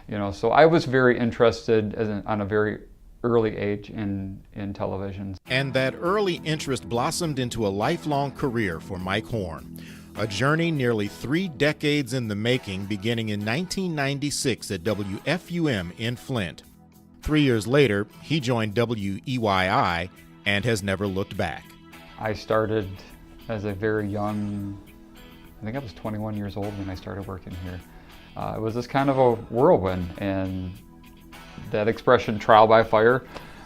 So I was very interested on a very early age in television. And that early interest blossomed into a lifelong career for Mike Horn. A journey nearly 3 decades in the making, beginning in 1996 at WFUM in Flint. 3 years later, he joined WEYI and has never looked back. I started as a very young, I think I was 21 years old when I started working here. It was this kind of a whirlwind, and that expression, trial by fire,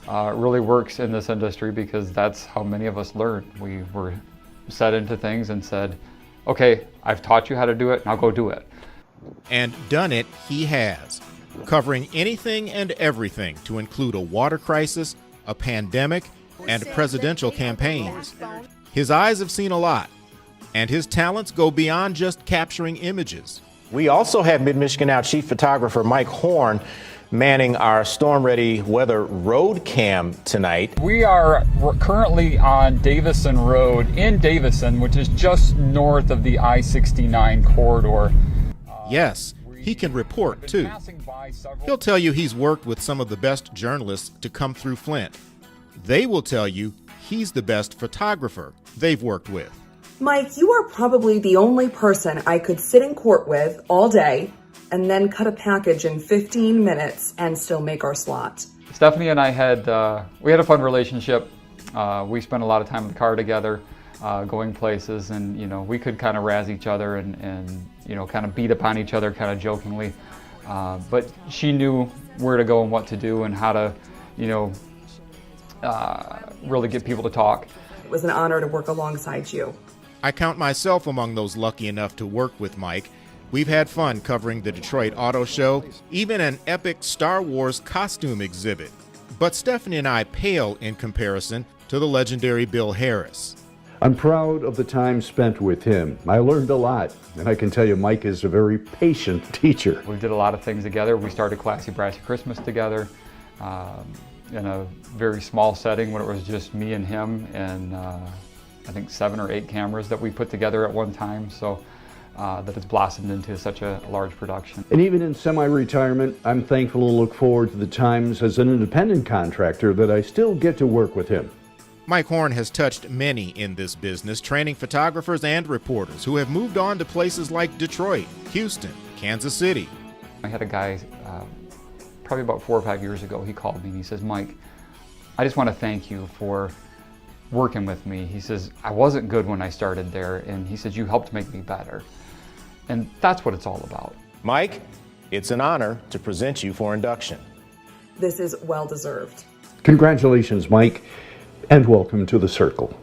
really works in this industry because that's how many of us learn. We were set into things and said, okay, I've taught you how to do it, now go do it. And done it he has, covering anything and everything to include a water crisis, a pandemic, and presidential campaigns. His eyes have seen a lot, and his talents go beyond just capturing images. We also have Mid-Michigan Now chief photographer Mike Horn manning our storm-ready weather road cam tonight. We're currently on Davison Road in Davison, which is just north of the I-69 corridor. Yes, he can report too. He'll tell you he's worked with some of the best journalists to come through Flint. They will tell you he's the best photographer they've worked with. Mike, you are probably the only person I could sit in court with all day and then cut a package in 15 minutes and still make our slot. Stephanie and I had a fun relationship. We spent a lot of time in the car together, going places, and we could kind of razz each other and kind of beat upon each other kind of jokingly. But she knew where to go and what to do and how to, really get people to talk. It was an honor to work alongside you. I count myself among those lucky enough to work with Mike. We've had fun covering the Detroit Auto Show, even an epic Star Wars costume exhibit. But Stephanie and I pale in comparison to the legendary Bill Harris. I'm proud of the time spent with him. I learned a lot, and I can tell you Mike is a very patient teacher. We did a lot of things together. We started Classy Brassy Christmas together in a very small setting when it was just me and him, and I think 7 or 8 cameras that we put together at one time. So that has blossomed into such a large production. And even in semi-retirement, I'm thankful to look forward to the times as an independent contractor that I still get to work with him. Mike Horn has touched many in this business, training photographers and reporters who have moved on to places like Detroit, Houston, Kansas City. I had a guy probably about 4 or 5 years ago. He called me and he says, Mike, I just want to thank you for working with me. He says, I wasn't good when I started there, and he says, you helped make me better. And that's what it's all about. Mike, it's an honor to present you for induction. This is well-deserved. Congratulations, Mike, and welcome to the Circle.